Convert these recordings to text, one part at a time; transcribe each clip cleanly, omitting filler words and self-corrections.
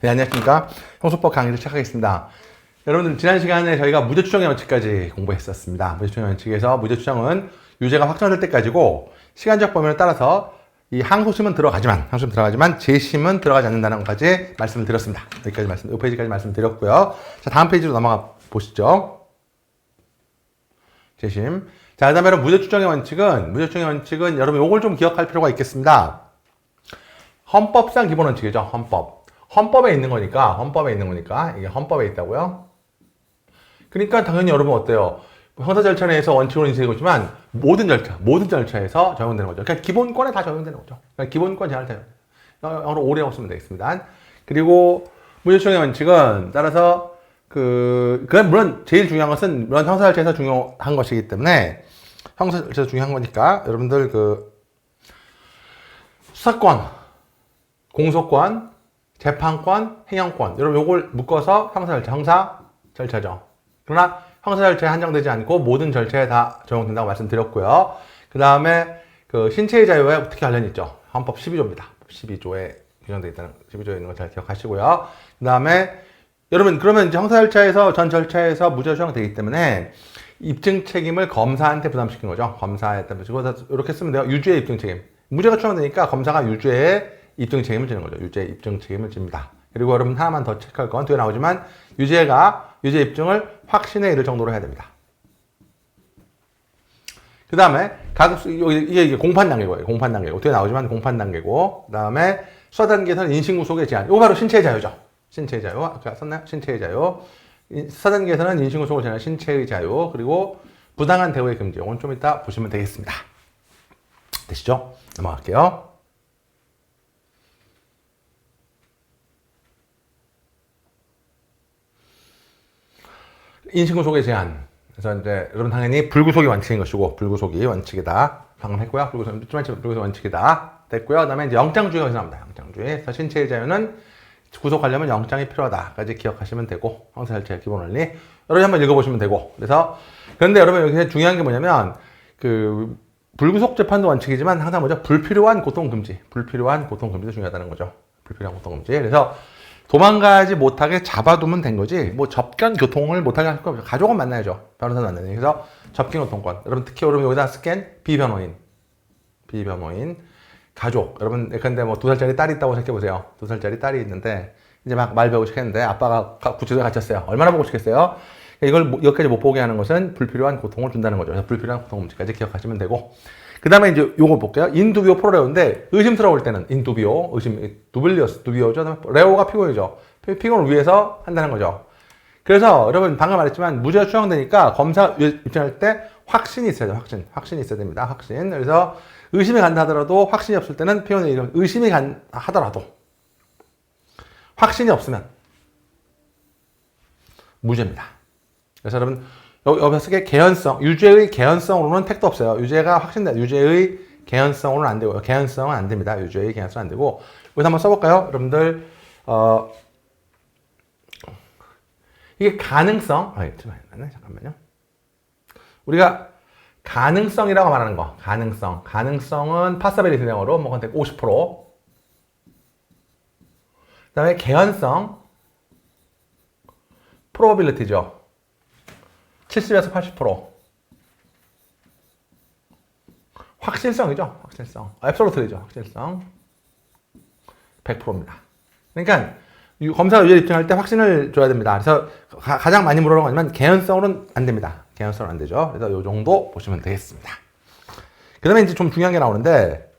네, 안녕하십니까. 형소법 강의를 시작하겠습니다. 여러분들, 지난 시간에 저희가 무죄추정의 원칙까지 공부했었습니다. 무죄추정의 원칙에서 무죄추정은 유죄가 확정될 때까지고, 시간적 범위를 따라서 이 항소심은 들어가지만, 재심은 들어가지 않는다는 것까지 말씀을 드렸습니다. 여기까지 이 페이지까지 말씀드렸고요. 자, 다음 페이지로 넘어가 보시죠. 재심. 자, 그 다음에 여러분, 무죄추정의 원칙은 여러분 요걸 좀 기억할 필요가 있겠습니다. 헌법상 기본 원칙이죠. 헌법에 있는 거니까 이게 헌법에 있다고요. 그러니까 당연히 여러분 어때요? 형사 절차 내에서 원칙으로 인식되고 있지만 모든 절차에서 적용되는 거죠. 그러니까 기본권에 다 적용되는 거죠. 그러니까 기본권 제한을 돼요. 영어로 오래하고 쓰면 되겠습니다. 그리고 무죄추정의 원칙은 따라서 그건 물론 제일 중요한 것은 물론 형사 절차에서 중요한 것이기 때문에 형사 절차에서 중요한 거니까 여러분들 수사권, 공소권, 재판권, 행정권. 여러분 요걸 묶어서 형사 절차죠. 그러나 형사 절차에 한정되지 않고 모든 절차에 다 적용된다고 말씀드렸고요. 그 다음에 신체의 자유에 특히 관련이 있죠. 헌법 12조입니다. 12조에 규정되어 있다는 12조에 있는 거 잘 기억하시고요. 그 다음에 여러분 그러면 이제 형사 절차에서 전 절차에서 무죄 추정되기 때문에 입증 책임을 검사한테 부담시키는 거죠. 검사한테 이렇게 쓰면 돼요. 유죄의 입증 책임. 무죄가 추정되니까 검사가 유죄의 입증 책임을 지는 거죠. 유죄 입증 책임을 집니다. 그리고 여러분 하나만 더 체크할 건 뒤에 나오지만 유죄 입증을 확신에 이를 정도로 해야 됩니다. 그 다음에 이게 공판 단계고요. 공판 단계고 뒤에 나오지만 공판 단계고 그 다음에 수사 단계에서는 인신구속의 제한. 이거 바로 신체의 자유죠. 신체의 자유. 아까 썼나요? 신체의 자유. 수사 단계에서는 인신구속을 제한한 신체의 자유 그리고 부당한 대우의 금지. 이건 좀 이따 보시면 되겠습니다. 되시죠? 넘어갈게요. 인신구속의 제한. 그래서 이제 여러분 당연히 불구속이 원칙인 것이고 불구속이 원칙이다. 방금 했고요. 불구속 원칙이다. 됐고요. 그다음에 이제 영장주의가 여기서 나옵니다. 영장주의. 그래서 신체의 자유는 구속하려면 영장이 필요하다까지 기억하시면 되고 형사 절차의 기본 원리. 여러분 한번 읽어보시면 되고. 그런데 여러분 여기서 중요한 게 뭐냐면 불구속 재판도 원칙이지만 항상 뭐죠? 불필요한 고통금지도 중요하다는 거죠. 불필요한 고통금지. 그래서 도망가지 못하게 잡아두면 된 거지. 뭐 접견 교통을 못하게 할 거 없죠. 가족은 만나야죠. 변호사는 만나야죠. 그래서 접견 교통권. 여러분 특히 여러분 여기다 스캔 비변호인, 가족. 여러분 예컨대 뭐 2살짜리 딸이 있다고 생각해 보세요. 2살짜리 딸이 있는데 이제 막 말 배우고 싶겠는데 아빠가 구치소에 갇혔어요. 얼마나 보고 싶겠어요? 이걸 여기까지 못 보게 하는 것은 불필요한 고통을 준다는 거죠. 그래서 불필요한 고통금지까지 기억하시면 되고. 그 다음에 이제 요거 볼게요. 인두비오 프로레오인데 의심스러울 때는 인두비오, 두비오죠. 레오가 피고이죠. 피고를 위해서 한다는 거죠. 그래서 여러분 방금 말했지만 무죄가 추정되니까 검사 입증할 때 확신이 있어야 돼요. 확신이 있어야 됩니다. 확신. 그래서 의심이 간다 하더라도 확신이 없을 때는 피고의 이름 의심이 하더라도 확신이 없으면 무죄입니다. 그래서 여러분 여기서 쓰게 유죄의 개연성으로는 택도 없어요. 유죄가 확신돼. 유죄의 개연성으로는 안 되고요. 개연성은 안 됩니다. 유죄의 개연성은 안 되고. 여기서 한번 써볼까요? 여러분들, 이게 가능성. 잠깐만요. 우리가 가능성이라고 말하는 거. 가능성은 파서빌리티 내용으로 뭐 50%. 그 다음에 개연성. 프로버빌리티죠. 70에서 80%. 확실성이죠. 앱솔루트이죠. 확실성. 100%입니다. 그러니까 검사가 유죄 입증할 때 확신을 줘야 됩니다. 그래서 가장 많이 물어보는 거지만 개연성으로는 안 됩니다. 개연성은 안 되죠. 그래서 이 정도 보시면 되겠습니다. 그 다음에 이제 좀 중요한 게 나오는데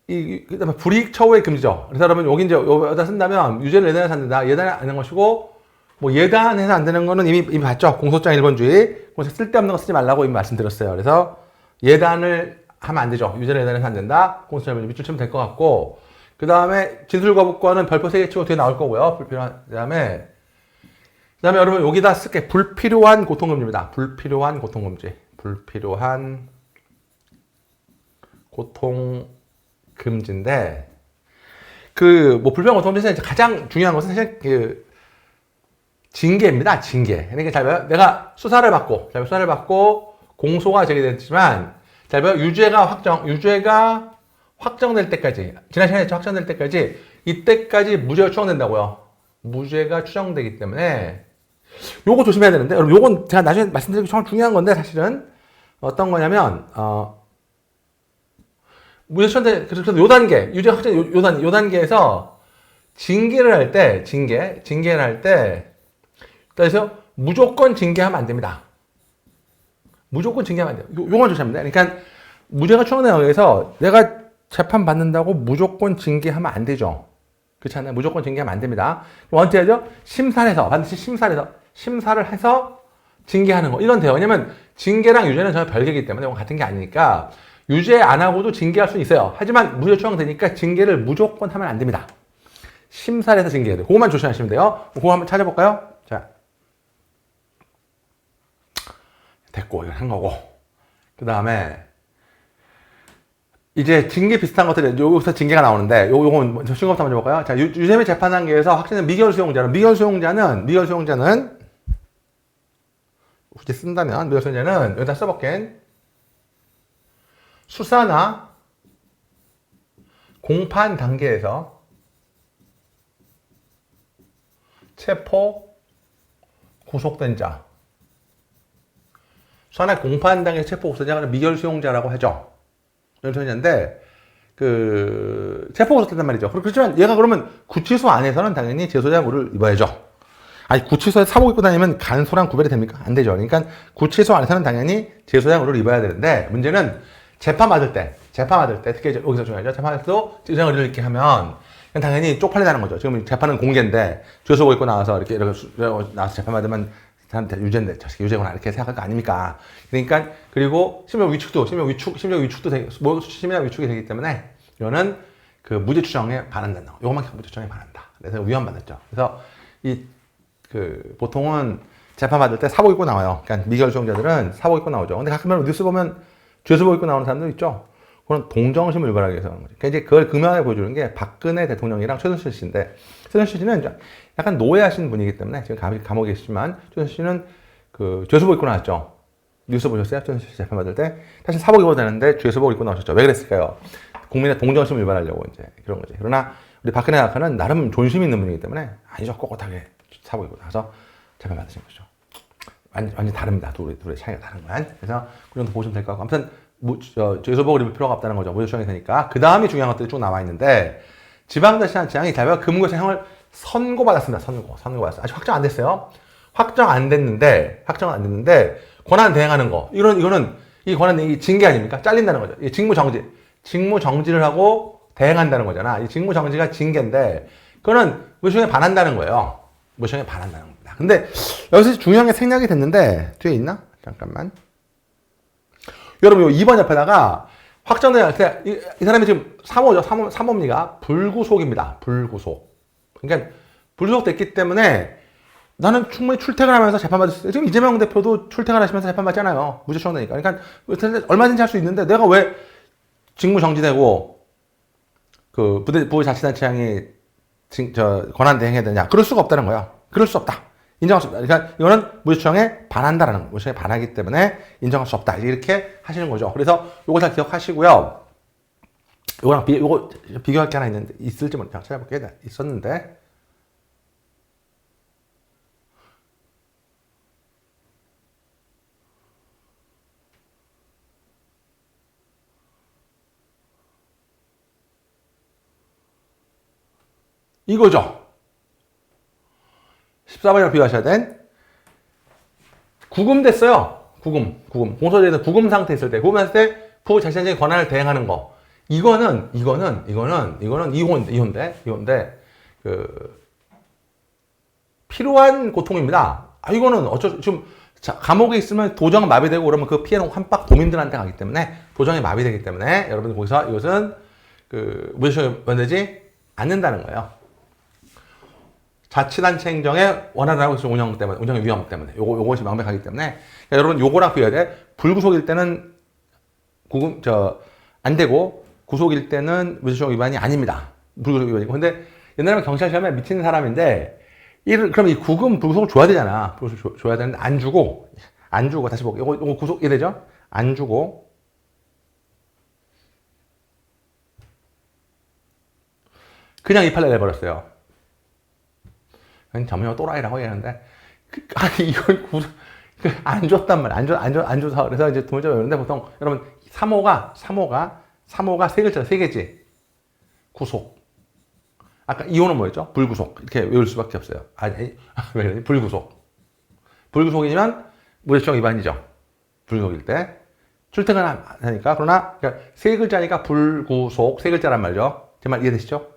그 다음에 불이익 처우의 금지죠. 그래서 여러분 여기 이제 여기다 쓴다면 유죄를 예단해서 안 된다. 예단이 안 되는 것이고 뭐 예단해서 안 되는 거는 이미 봤죠. 공소장 1번주의. 쓸데없는 거 쓰지 말라고 이미 말씀드렸어요. 그래서 예단을 하면 안 되죠. 유죄를 예단해서 안 된다. 공소장 1번주 밑줄 치면 될 것 같고 그 다음에 진술 거부권은 별표 3개 치고 뒤에 나올 거고요. 그 다음에 여러분 여기다 쓸게 불필요한 고통금지입니다. 불필요한 고통금지인데 뭐 불필요한 고통금지에서 가장 중요한 것은 사실 징계입니다. 징계. 그러니까 잘 봐요. 내가 수사를 받고 공소가 제기됐지만 잘 봐요. 유죄가 확정될 때까지 지난 시간에 확정될 때까지 이때까지 무죄가 추정된다고요. 무죄가 추정되기 때문에 요거 조심해야 되는데, 여러분 요건 제가 나중에 말씀드리기 정말 중요한 건데, 사실은 어떤 거냐면 무죄 추정돼. 그래서 요 단계, 유죄 확정 요 단계에서 징계를 할 때, 징계를 할 때, 그래서 무조건 징계하면 안 됩니다. 무조건 징계하면 안 돼요. 요건 조심합니다. 그러니까 무죄가 추정된 영역에서 내가 재판 받는다고 무조건 징계하면 안 되죠. 그렇지 않나요? 무조건 징계하면 안 됩니다. 어떻게 하죠? 심사를 해서, 반드시 심사를 해서 징계하는 거. 이건 돼요. 왜냐면 징계랑 유죄는 전혀 별개이기 때문에 이건 같은 게 아니니까 유죄 안 하고도 징계할 수는 있어요. 하지만 무죄 추정되니까 징계를 무조건 하면 안 됩니다. 심사를 해서 징계해야 돼요. 그것만 조심하시면 돼요. 그거 한번 찾아볼까요? 자, 됐고, 이거 한 거고. 그 다음에 이제 징계 비슷한 것들이 여기서 징계가 나오는데 요건 먼저 신고부터 먼저 볼까요? 자, 유죄 및 재판 단계에서 확정된 미결 수용자는 굳이 쓴다면 미결 수용자는 여기다 써볼게. 수사나 공판 단계에서 체포 구속된 자. 수사나 공판 단계에서 체포 구속된 자는 미결 수용자라고 하죠. 연소인데 체포 구속된단 말이죠. 그렇지만 얘가 그러면 구치소 안에서는 당연히 재소자물을 입어야죠. 아니 구치소에 사복 입고 다니면 간소랑 구별이 됩니까? 안 되죠. 그러니까 구치소 안에서는 당연히 재소자물을 입어야 되는데 문제는 재판 받을 때 특히 여기서 중요하죠. 재판 받을 때도 재소자물을 이렇게 하면 당연히 쪽팔리다는 거죠. 지금 재판은 공개인데 죄수복 입고 나와서 이렇게 나와서 재판 받으면 사람한테 유죄인데 유죄구나 이렇게 생각할 거 아닙니까? 그러니까 그리고 심지어 위축도 심리적 위축이 되기 때문에 이거는 그 무죄 추정에 반한다는 거. 요것만 무죄 추정에 반한다. 그래서 위헌받았죠. 그래서 보통은 재판 받을 때 사복 입고 나와요. 그러니까 미결 수용자들은 사복 입고 나오죠. 근데 가끔 뉴스 보면 죄수복 입고 나오는 사람도 있죠. 그건 동정심을 유발하기 위해서 하는 거죠. 그러니까 이제 그걸 극명하게 보여주는 게 박근혜 대통령이랑 최순실 씨인데, 최순실 씨는 약간 노예하신 분이기 때문에 지금 감옥에 계시지만, 최순실 씨는 죄수복 입고 나왔죠. 뉴스 보셨어요? 최순실 씨 재판 받을 때 사실 사복 입어도 되는데 죄수복 입고 나오셨죠. 왜 그랬을까요? 국민의 동정심을 유발하려고 이제 그런 거지. 그러나 우리 박근혜 박사는 나름 존심 있는 분이기 때문에 아니죠. 꼿꼿하게 사복 입고 나서 재판 받으신 거죠. 완전 다릅니다. 둘의 차이가 다른 거야. 그래서 그 정도 보시면 될 것 같고, 아무튼 죄수복을 입을 필요가 없다는 거죠. 무죄 추정이 되니까. 그 다음이 중요한 것들이 쭉 나와 있는데, 지방자치단체장이 대법원 금고형을 선고받았습니다. 선고받았어요. 아직 확정 안 됐어요. 확정 안 됐는데 권한 대행하는 거. 이 권한 징계 아닙니까? 잘린다는 거죠. 이 직무 정지를 하고 대행한다는 거잖아. 이 직무 정지가 징계인데, 그거는 무죄에 반한다는 거예요. 무죄에 반한다는 겁니다. 근데 여기서 중요한 게 생략이 됐는데 뒤에 있나? 잠깐만. 여러분 요 2번 옆에다가 확정된 때 이 사람이 지금 3호입니다. 불구속입니다. 불구속. 그러니까 불구속됐기 때문에 나는 충분히 출퇴근하면서 재판받을 수 있어요. 지금 이재명 대표도 출퇴근하시면서 재판받잖아요. 무죄 추정되니까. 그러니까 얼마든지 할 수 있는데 내가 왜 직무 정지되고 부자치단체장이 권한 대행해야 되냐? 그럴 수가 없다는 거야. 그럴 수 없다. 인정할 수 없다. 그러니까 이거는 무죄 추정에 반한다라는 거. 무죄 추정에 반하기 때문에 인정할 수 없다. 이렇게 하시는 거죠. 그래서 요거 잘 기억하시고요. 요거 비교할 게 하나 있을지 모르겠어요. 찾아볼게요. 있었는데. 이거죠. 14번이랑 비교하셔야 돼. 구금됐어요. 구금. 공소제에서 구금 상태 있을 때, 부자치단체장이 권한을 대행하는 거. 이거는 이혼데, 필요한 고통입니다. 이거는 지금 감옥에 있으면 도정은 마비되고 그러면 그 피해는 한박 도민들한테 가기 때문에, 도정이 마비되기 때문에, 여러분 거기서 이것은 무죄 추정되지 않는다는 거예요. 자치단체 행정의 원활한 운영의 위험 때문에 요것이 명백하기 때문에, 그러니까 여러분 요거랑 비교해야 돼. 불구속일 때는 안 되고 구속일 때는 무죄 추정 위반이 아닙니다. 불구속 위반이고. 근데 옛날에 경찰 시험에 미치는 사람인데 그럼 이 불구속을 줘야 되잖아. 불구속 줘야 되는데 안 주고 다시 볼게요. 요거 구속 이래죠? 안 주고 그냥 이 판례 내버렸어요. 전문용어 또라이라고 얘기하는데, 아니, 이걸 안 줬단 말이야. 안 줘서. 그래서 이제 두 번째 외우는데 보통, 여러분, 3호가 세 글자, 세 개지. 구속. 아까 2호는 뭐였죠? 불구속. 이렇게 외울 수밖에 없어요. 아니, 왜 그러지? 불구속. 불구속이지만 무죄추정 위반이죠. 불구속일 때. 출퇴근 하니까. 그러나, 그러니까 세 글자니까 불구속, 세 글자란 말이죠. 제 말 이해되시죠?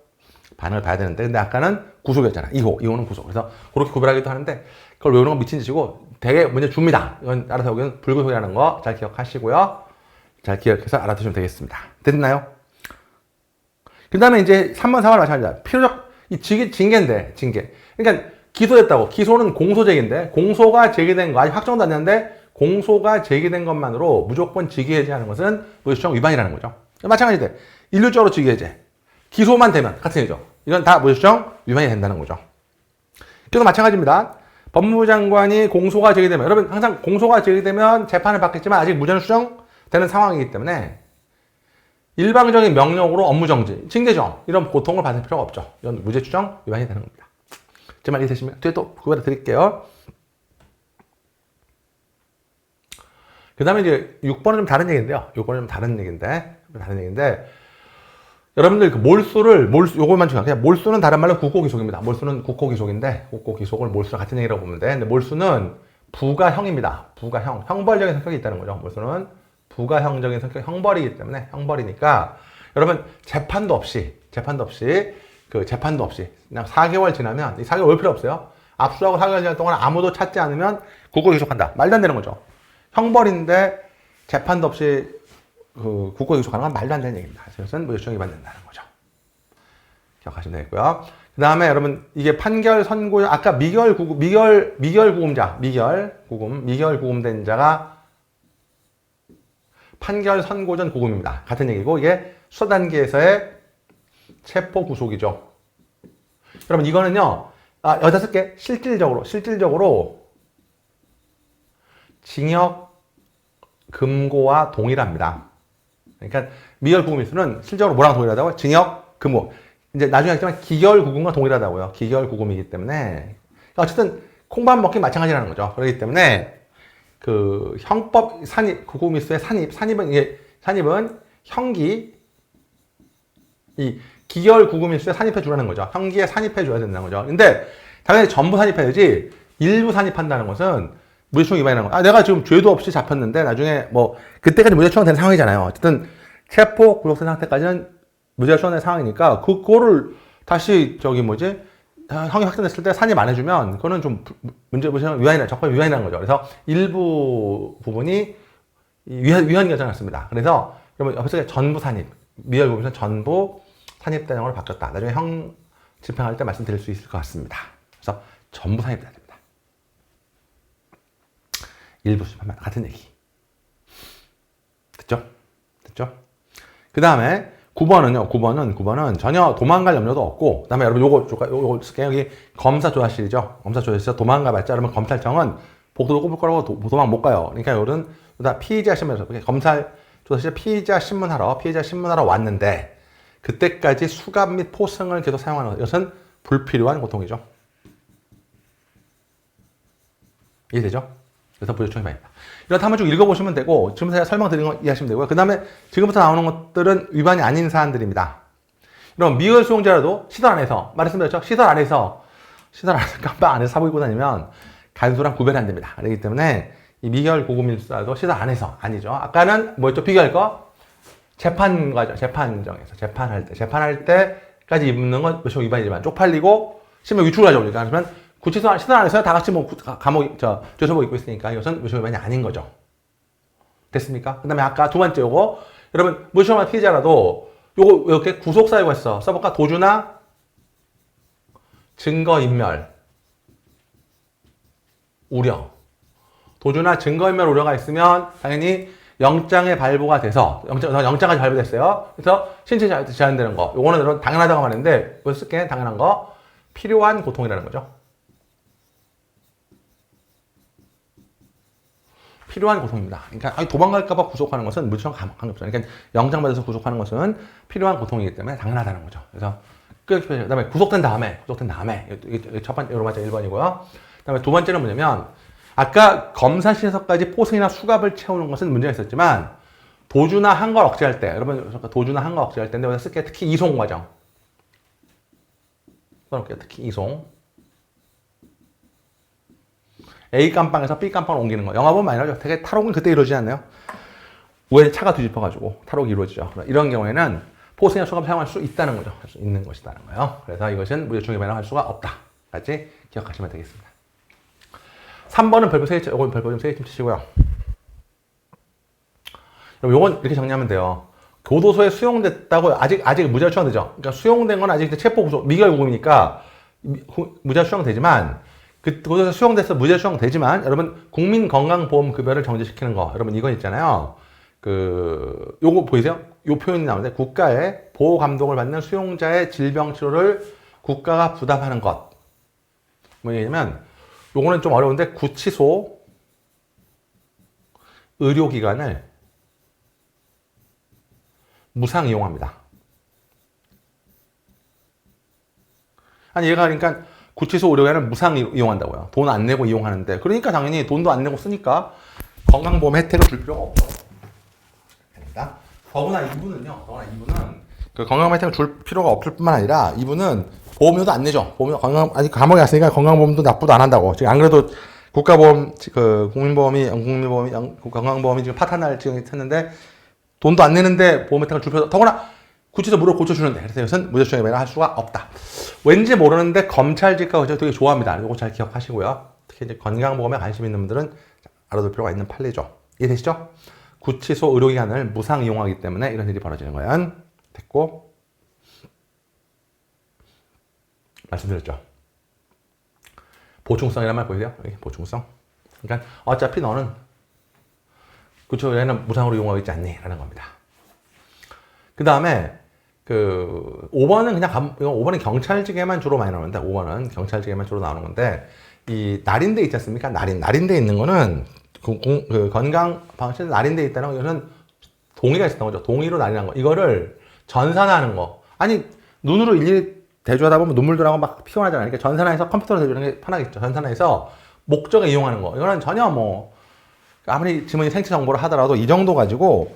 반응을 봐야 되는데. 근데 아까는 구속이었잖아. 2호는 구속. 그래서 그렇게 구별하기도 하는데, 그걸 외우는 건 미친 짓이고, 되게 문제 줍니다. 이건 알아서 여기는 불구속이라는 거 잘 기억하시고요. 잘 기억해서 알아두시면 되겠습니다. 됐나요? 그 다음에 이제 3번, 4번 마찬가지다. 필요적, 징계인데, 징계. 그러니까 기소됐다고. 기소는 공소제기인데, 공소가 제기된 거, 아직 확정도 안 됐는데, 공소가 제기된 것만으로 무조건 직위해제하는 것은 무죄추정 위반이라는 거죠. 마찬가지인데, 일률적으로 직위해제. 기소만 되면 같은 얘기죠. 이건 다 무죄추정 위반이 된다는 거죠. 그래서 마찬가지입니다. 법무부 장관이 공소가 제기되면, 여러분 항상 공소가 제기되면 재판을 받겠지만 아직 무죄는 수정되는 상황이기 때문에 일방적인 명령으로 업무정지, 징계정 이런 고통을 받을 필요가 없죠. 이건 무죄추정 위반이 되는 겁니다. 제 말 이해되시면 뒤에 또 구별해 드릴게요. 그 다음에 이제 6번은 좀 다른 얘기인데요. 6번은 좀 다른 얘기인데 여러분들 그 요것만 중요해. 그냥 몰수는 다른 말로 국고기속입니다. 몰수는 국고기속인데, 국고기속을 몰수랑 같은 얘기라고 보면 돼. 근데 몰수는 부가형입니다. 부가형. 형벌적인 성격이 있다는 거죠. 몰수는 부가형적인 성격, 형벌이기 때문에, 형벌이니까, 여러분, 재판도 없이, 그냥 4개월 지나면, 이 4개월 올 필요 없어요. 압수하고 4개월 지날 동안 아무도 찾지 않으면 국고기속한다. 말도 안 되는 거죠. 형벌인데, 재판도 없이 그 국고기속하는 건 말도 안 되는 얘기입니다. 그것은 무죄추정 위반된다는 거죠. 기억하시면 되겠고요. 그 다음에 여러분 이게 판결 선고 아까 미결 구금된 자가 판결 선고 전 구금입니다. 같은 얘기고 이게 수사 단계에서의 체포 구속이죠. 여러분 이거는요. 15개 실질적으로 징역 금고와 동일합니다. 그러니까 미결 구금일수는 실적으로 뭐랑 동일하다고요? 징역, 금고. 이제 나중에 하겠지만 기결 구금과 동일하다고요. 기결 구금이기 때문에 어쨌든 콩밥 먹기 마찬가지라는 거죠. 그렇기 때문에 그 형법 산입 구금일수의 산입은 형기 이 기결 구금일수에 산입해 주라는 거죠. 형기에 산입해 줘야 된다는 거죠. 근데 당연히 전부 산입해야지 일부 산입한다는 것은 무죄추정 위반이라는 거. 내가 지금 죄도 없이 잡혔는데 나중에 뭐 그때까지 무죄추정 된 상황이잖아요. 어쨌든 체포 구속된 상태까지는 무죄추정 된 상황이니까 그거를 다시 형이 확정됐을 때 산입 안 해주면 그거는 좀 무죄추정 위반이나 적법 위반이라는 거죠. 그래서 일부 부분이 위헌 결정났습니다. 그래서 여러분 옆에서 전부 산입, 미결 구금에서 전부 산입 대상으로 바뀌었다. 나중에 형 집행할 때 말씀드릴 수 있을 것 같습니다. 그래서 전부 산입돼야 됩니다. 일부 수입하면 같은 얘기. 됐죠? 그 다음에 9번은 전혀 도망갈 염려도 없고, 그 다음에 여러분 요거 쓸게요. 여기 검사 조사실이죠. 검사 조사실에서 도망가봤자 여러분 검찰청은 복도도 꼽을 거라고 도망 못 가요. 그러니까 요런 다 피의자 신문에서 검찰 조사실 피의자 신문하러 왔는데 그때까지 수갑 및 포승을 계속 사용하는 것은 불필요한 고통이죠. 이해되죠? 그래서 무죄추정 위반입니다. 이렇다 한번 쭉 읽어보시면 되고 지금부터 제가 설명드린 거 이해하시면 되고요. 그 다음에 지금부터 나오는 것들은 위반이 아닌 사안들입니다. 그럼 미결 수용자라도 시설 안에서 말했습니다. 시설 안에서 깜빡 안에서 사고 입고 다니면 간소랑 구별이 안 됩니다. 그렇기 때문에 이 미결 구금일수라도 시설 안에서 아니죠. 아까는 뭐였죠? 비교할 거 재판과죠. 재판할 때까지 입는 건 무죄추정 위반이지만 쪽팔리고 심지어 위축을 하죠. 그러면 구치소 시설 안에서 다 같이 죄소복 입고 있으니까 이것은 무죄추정 위반이 아닌 거죠. 됐습니까? 그 다음에 아까 두 번째 요거 여러분 무죄추정 위반 피해자라도 요거 이렇게 구속사유가 있어. 써볼까? 도주나 증거인멸 우려. 도주나 증거인멸 우려가 있으면 당연히 영장의 발부가 돼서 영장까지 발부됐어요. 그래서 신체 제한되는 거. 요거는 여러분 당연하다고 말했는데 이거 쓸게 당연한 거 필요한 고통이라는 거죠. 필요한 고통입니다. 그러니까 도망갈까봐 구속하는 것은 무죄추정 관계없어요. 그러니까 영장 받아서 구속하는 것은 필요한 고통이기 때문에 당연하다는 거죠. 그래서 그 다음에 구속된 다음에. 이게 첫 번째, 요로 맞아 1번이고요. 그 다음에 두 번째는 뭐냐면, 아까 검사 신서까지 포승이나 수갑을 채우는 것은 문제가 있었지만, 도주나 한 걸 억제할 때, 여러분, 도주나 한 걸 억제할 때인데, 여기서 쓸게 특히 이송 과정. 써놓을게요. 특히 이송. A 깜빵에서 B 깜빵으로 옮기는 거. 영화 보면 많이 나오죠. 되게 탈옥은 그때 이루어지지 않나요? 왜 차가 뒤집혀가지고 탈옥이 이루어지죠. 이런 경우에는 포승이나 수갑을 사용할 수 있다는 거죠. 할 수 있는 것이라는 거예요. 그래서 이것은 무죄추행 위반을 할 수가 없다. 까지 기억하시면 되겠습니다. 3번은 별표 3개, 요건 별표 좀 3개 좀 치시고요. 그럼 요건 이렇게 정리하면 돼요. 교도소에 수용됐다고 아직 무죄가 추정되죠. 그러니까 수용된 건 아직 체포 구속 미결 구금이니까 무죄가 추정되지만 그 교도소에 수용돼서 무죄 추정되지만 여러분 국민건강보험급여를 정지시키는 거 여러분 이건 있잖아요. 요거 보이세요? 요 표현이 나오는데 국가의 보호 감독을 받는 수용자의 질병 치료를 국가가 부담하는 것. 뭐냐면 요거는 좀 어려운데 구치소 의료기관을 무상 이용합니다. 아니 얘가 그러니까 구치소 의료기관을 무상 이용한다고요. 돈 안 내고 이용하는데 그러니까 당연히 돈도 안 내고 쓰니까 건강보험 혜택을 줄 필요가 없죠. 됩니다. 더구나 이분은 그 건강보험 혜택을 줄 필요가 없을 뿐만 아니라 이분은 보험료도 안 내죠. 아직 감옥에 갔으니까 건강보험도 납부도 안 한다고. 지금 안 그래도 국가보험, 건강보험이 지금 파탄날 지금 했는데 돈도 안 내는데 보험 혜택을 줄 필요 없다. 더구나 구치소 무료 고쳐주는데 그래서 이것은 무죄추행 위반을 할 수가 없다. 왠지 모르는데 검찰직과 그죠 되게 좋아합니다. 이거 잘 기억하시고요. 특히 이제 건강보험에 관심 있는 분들은 알아둘 필요가 있는 판례죠. 이해되시죠? 구치소 의료기관을 무상 이용하기 때문에 이런 일이 벌어지는 거예요. 됐고 말씀드렸죠. 보충성이란 말 보이세요? 여기 보충성. 그러니까 어차피 너는 구치소 의료기관을 무상으로 이용하고 있지 않니? 라는 겁니다. 그 다음에 5번은 그냥 5번은 경찰직에만 주로 많이 나오는데 5번은 경찰직에만 주로 나오는 건데 이 날인대 있지 않습니까? 날인대 있는 거는 건강방실 날인대 있다는 것은 동의가 있었던 거죠. 동의로 날인한 거. 이거를 전산화하는 거. 아니 눈으로 일일이 대조하다 보면 눈물도 나고 막 피곤하잖아요. 그러니까 전산화해서 컴퓨터로 대조하는 게 편하겠죠. 전산화해서 목적에 이용하는 거. 이거는 전혀 뭐 아무리 지문이 생체 정보를 하더라도 이 정도 가지고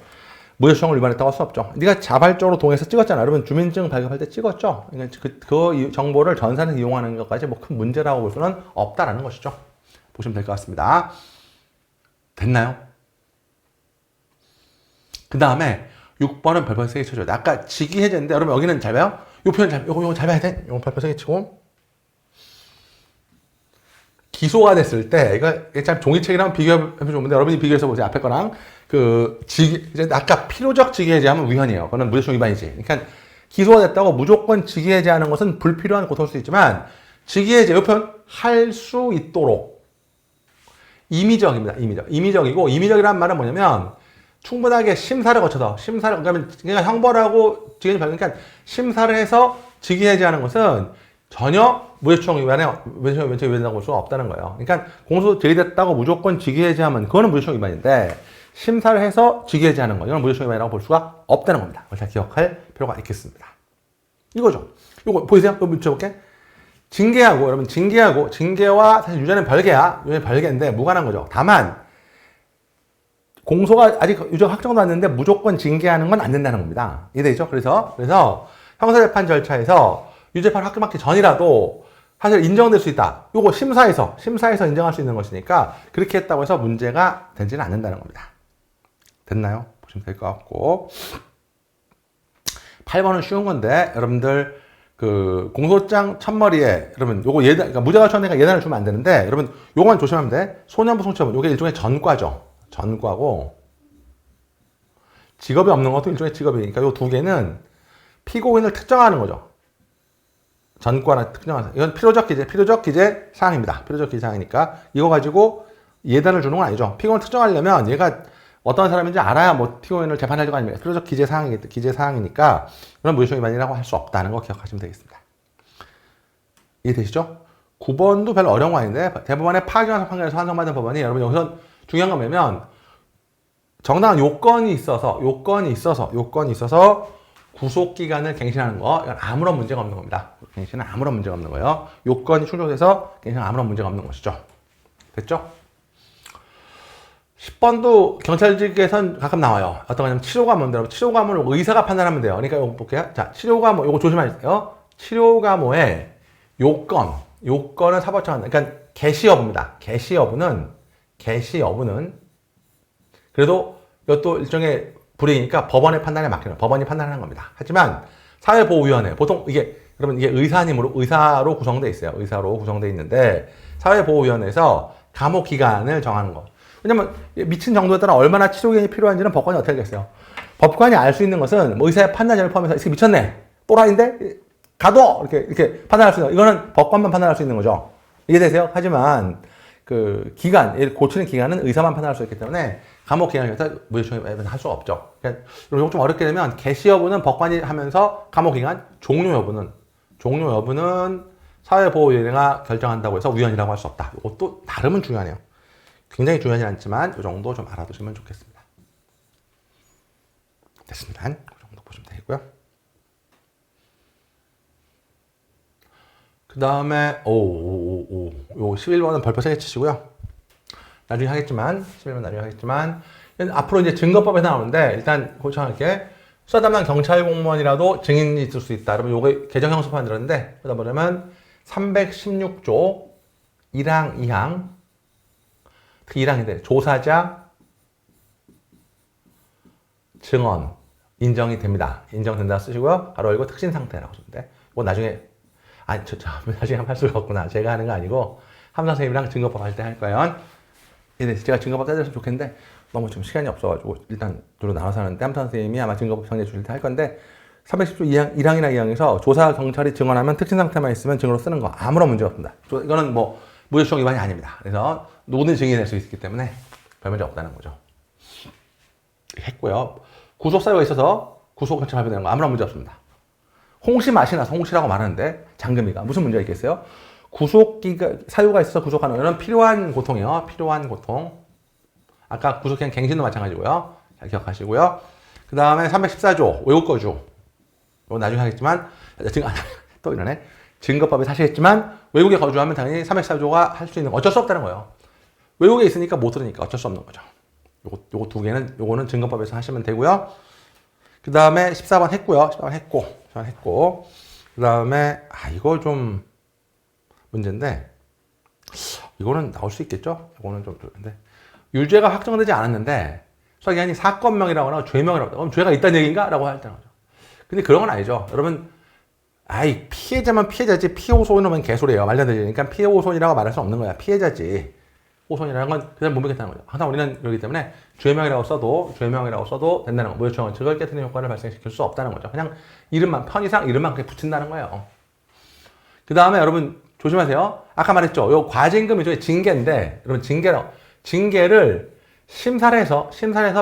무효추정을 위반했다고 할 수 없죠. 네가 자발적으로 동의해서 찍었잖아. 여러분 주민증 발급할 때 찍었죠. 그러니까 그 정보를 전산에서 이용하는 것까지 뭐 큰 문제라고 볼 수는 없다라는 것이죠. 보시면 될 것 같습니다. 됐나요? 그 다음에 6번은 별표 3개 쳐줘야 돼. 아까 직위해제인데 여러분 여기는 잘 봐요. 요 표현 요거 잘 봐야 돼. 요거 별표 3개 치고 기소가 됐을 때 이거 참 종이책이랑 비교해보면 좋은데 여러분이 비교해서 보세요. 앞에 거랑 이제 아까 필요적 직위해제하면 위헌이에요. 그거는 무죄추행 위반이지. 그러니까 기소가 됐다고 무조건 직위해제하는 것은 불필요한 고통일 수 있지만 직위해제 요 표현 할 수 있도록 임의적입니다. 임의적이고 임의적이라는 말은 뭐냐면 충분하게 심사를 거쳐서 그러니까 형벌하고 직위해제 그러니까 심사를 해서 직위해제하는 것은 전혀 무죄추행 위반에 위반이라고 볼 수가 없다는 거예요. 그러니까 공소 제기됐다고 무조건 직위해제하면 그거는 무죄추행 위반인데 심사를 해서 직위해제하는 거 이건 무죄추행 위반이라고 볼 수가 없다는 겁니다. 그걸 잘 기억할 필요가 있겠습니다. 이거죠. 이거 보이세요? 이거 붙여볼게. 징계와 사실 유죄는 별개야. 유죄는 별개인데 무관한 거죠. 다만 공소가 아직 유죄가 확정도 안 됐는데 무조건 징계하는 건 안 된다는 겁니다. 이해되죠? 그래서 형사재판 절차에서 유죄판 확정받기 전이라도 사실 인정될 수 있다. 요거 심사에서 인정할 수 있는 것이니까 그렇게 했다고 해서 문제가 되지는 않는다는 겁니다. 됐나요? 보시면 될 것 같고 8번은 쉬운 건데 여러분들 공소장 첫머리에 여러분 요거 그러니까 무죄가 추정되니까 예단을 주면 안 되는데 여러분 요거만 조심하면 돼. 소년부 송치업은 요게 일종의 전과죠. 전과고 직업이 없는 것도 일종의 직업이니까 요 두 개는 피고인을 특정하는 거죠. 전과나 특정하는 이건 필요적 기재 사항입니다. 필요적 기재 사항이니까 이거 가지고 예단을 주는 건 아니죠. 피고인을 특정하려면 얘가 어떤 사람인지 알아야 뭐 피고인을 재판하려고 아닙니까? 필요적 기재 사항이니까 그런 무죄추행 위반이라고 할 수 없다는 거 기억하시면 되겠습니다. 이해되시죠? 9번도 별로 어려운 거 아닌데 대법원의 파기환송 판결에서 환송받은 법원이 여러분 여기서 중요한 건 뭐냐면 정당한 요건이 있어서 구속기간을 갱신하는 거, 이건 아무런 문제가 없는 겁니다. 갱신은 아무런 문제가 없는 거예요. 요건이 충족돼서 갱신은 아무런 문제가 없는 것이죠. 됐죠? 10번도 경찰직에선 가끔 나와요. 어떤 거냐면 치료감호인데, 치료감호를 의사가 판단하면 돼요. 그러니까 이거 볼게요. 자, 치료감호, 이거 조심하세요. 치료감호의 요건은 사법청은, 그러니까 개시 여부는 그래도 이것도 일종의 불이익이니까 법원의 판단에 맡기는, 법원이 판단하는 겁니다. 하지만 사회보호위원회, 보통 이게, 여러분 이게 의사로 구성되어 있어요. 의사로 구성되어 있는데, 사회보호위원회에서 감호 기간을 정하는 거. 왜냐면 미친 정도에 따라 얼마나 치료기간이 필요한지는 법관이 어떻게 알겠어요. 법관이 알 수 있는 것은 뭐 의사의 판단을 포함해서 이게 미쳤네, 또라이인데 가둬, 이렇게 판단할 수 있는, 이거는 법관만 판단할 수 있는 거죠. 이해되세요? 하지만 그 기간, 고치는 기간은 의사만 판단할 수 있기 때문에 감옥 기간을 위해서 무죄추정을 할 수가 없죠. 그러니까 이런 좀 어렵게 되면 개시 여부는 법관이 하면서 감옥 기간, 종료 여부는 사회보호위원회가 결정한다고 해서 위헌이라고 할 수 없다. 이것도 나름은 중요하네요. 굉장히 중요하지 않지만 이 정도 좀 알아두시면 좋겠습니다. 됐습니다. 이 정도 보시면 되고요. 그 다음에 요 11번은 벌써 3개 치시고요. 나중에 하겠지만 11번 나중에 하겠지만 앞으로 이제 증거법에서 나오는데 일단 고쳐할게. 수사 담당 경찰 공무원이라도 증인이 있을 수 있다. 여러분 요거 개정 형식판 들었는데 그러다 보면 316조 1항 2항 그 1항인데 조사자 증언 인정이 됩니다. 인정된다 쓰시고요. 가로 열고 특신 상태라고 쓰는데 뭐 나중에 나중에 할 수가 없구나. 제가 하는 거 아니고 함상 선생님이랑 증거법 할 때 할 거예요. 제가 증거법 짜줬으면 좋겠는데 너무 좀 시간이 없어가지고 일단 둘로 나눠서 하는데 함상 선생님이 아마 증거법 정리해 주실 때 할 건데 310조 1항이나 2항에서 조사 경찰이 증언하면 특신 상태만 있으면 증언으로 쓰는 거 아무런 문제 없습니다. 이거는 뭐 무죄추정 위반이 아닙니다. 그래서 누구든 증인이 될 수 있기 때문에 별 문제 없다는 거죠. 했고요. 구속 사유가 있어서 구속 경찰 발표되는 거 아무런 문제 없습니다. 홍시 맛이 나서 홍시라고 말하는데 장금이가 무슨 문제가 있겠어요? 사유가 있어서 구속하는 거는 필요한 고통이요. 필요한 고통. 아까 구속행 갱신도 마찬가지고요. 잘 기억하시고요. 그 다음에 314조 외국거주. 이거 나중에 하겠지만 또 이러네. 증거법에 사시겠지만 외국에 거주하면 당연히 314조가 할 수 있는 거 어쩔 수 없다는 거예요. 외국에 있으니까 못 들으니까 어쩔 수 없는 거죠. 요거 두 개는 요거는 증거법에서 하시면 되고요. 그 다음에 14번 했고요. 14번 했고. 그 다음에 이거 좀 문제인데 이거는 나올 수 있겠죠? 이거는 좀 근데 유죄가 확정되지 않았는데 수사기관이 사건명이라거나 죄명이라고 그럼 죄가 있다는 얘기인가? 라고 할 때는 거죠. 근데 그런 건 아니죠. 여러분 피해자면 피해자지 피호소는 개소리예요. 말도 안 되지. 그러니까 피호소이라고 말할 수 없는 거야. 피해자지. 호소이라는 건 그 사람 못 믿겠다는 거죠. 항상 우리는 그렇기 때문에 죄명이라고 써도 된다는 거. 무죄추정 원칙을 깨트리는 효과를 발생시킬 수 없다는 거죠. 그냥 이름만 편의상 이름만 그렇게 붙인다는 거예요. 그 다음에 여러분 조심하세요. 아까 말했죠. 요 과징금이 징계인데 여러분 징계를 심사를 해서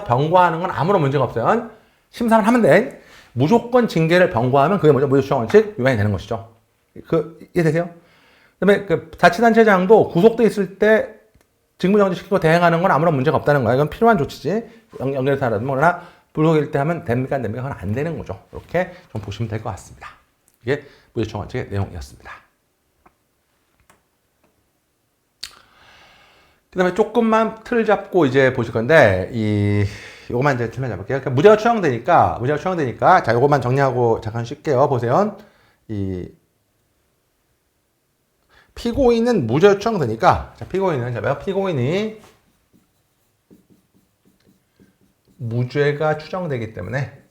병과하는 건 아무런 문제가 없어요. 심사를 하면 돼. 무조건 징계를 병과하면 그게 뭐죠? 무죄추정 원칙 위반이 되는 것이죠. 이해되세요? 그다음에 그 자치단체장도 구속돼 있을 때 직무정지시키고 대행하는 건 아무런 문제가 없다는 거야. 이건 필요한 조치지. 연결해서 하라든 그러나 불구속일 때 하면 됩니까? 안 됩니까? 그건 안 되는 거죠. 이렇게 좀 보시면 될 것 같습니다. 이게 무죄추정 원칙의 내용이었습니다. 그 다음에 조금만 틀 잡고 이제 보실 건데, 요거만 이제 틀 잡을게요. 그러니까 무죄가 추정되니까, 자, 요거만 정리하고 잠깐 쉴게요. 보세요. 피고인은 무죄 추정되니까, 자, 피고인이 무죄가 추정되기 때문에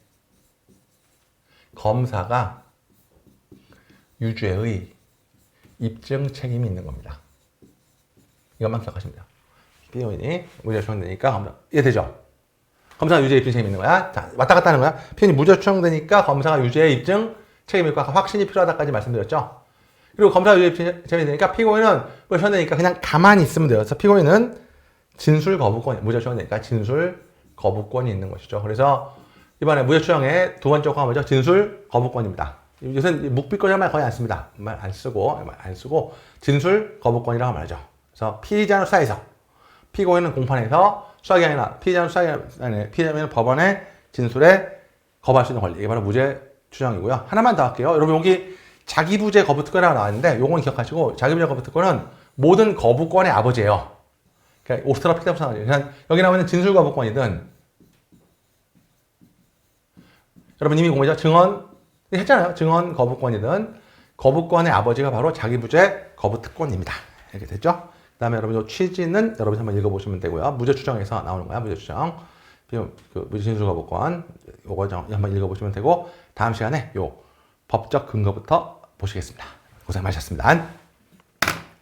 검사가 유죄의 입증 책임이 있는 겁니다. 이것만 기억하시면 돼요. 피고인이 무죄 추정되니까 이해되죠? 검사가 유죄 입증 책임이 있는 거야. 자, 왔다 갔다 하는 거야. 피고인이 무죄 추정되니까 검사가 유죄 입증 책임이 있고 아까 확신이 필요하다까지 말씀드렸죠? 그리고 검사가 유죄 입증 책임이 되니까 피고인은 무죄 추정되니까 그냥 가만히 있으면 돼요. 그래서 피고인은 진술 거부권, 무죄 추정되니까 진술 거부권이 있는 것이죠. 그래서 이번에 무죄 추정의 두 번째 조건은 뭐죠? 진술 거부권입니다. 요새는 묵비권이라는 말 거의 안 씁니다. 말 안 쓰고 진술 거부권이라고 말하죠. 그래서 피의자는 수사에서, 피고인은 공판에서, 피의자는 법원의 진술에 거부할 수 있는 권리. 이게 바로 무죄 주장이고요. 하나만 더 할게요. 여러분 여기 자기부재 거부특권이라고 나왔는데 요건 기억하시고 자기부재 거부특권은 모든 거부권의 아버지예요. 그러니까 오스트랄로피테쿠스 그냥 여기 나오는 진술 거부권이든 여러분 이미 공부했죠? 증언 했잖아요. 증언 거부권이든 거부권의 아버지가 바로 자기부재 거부특권입니다. 이렇게 됐죠? 그 다음에 여러분 요 취지는 여러분 한번 읽어보시면 되고요. 무죄추정에서 나오는 거야. 무죄추정. 그 무죄진술 거부권 요거 한번 읽어보시면 되고 다음 시간에 요 법적 근거부터 보시겠습니다. 고생 많으셨습니다.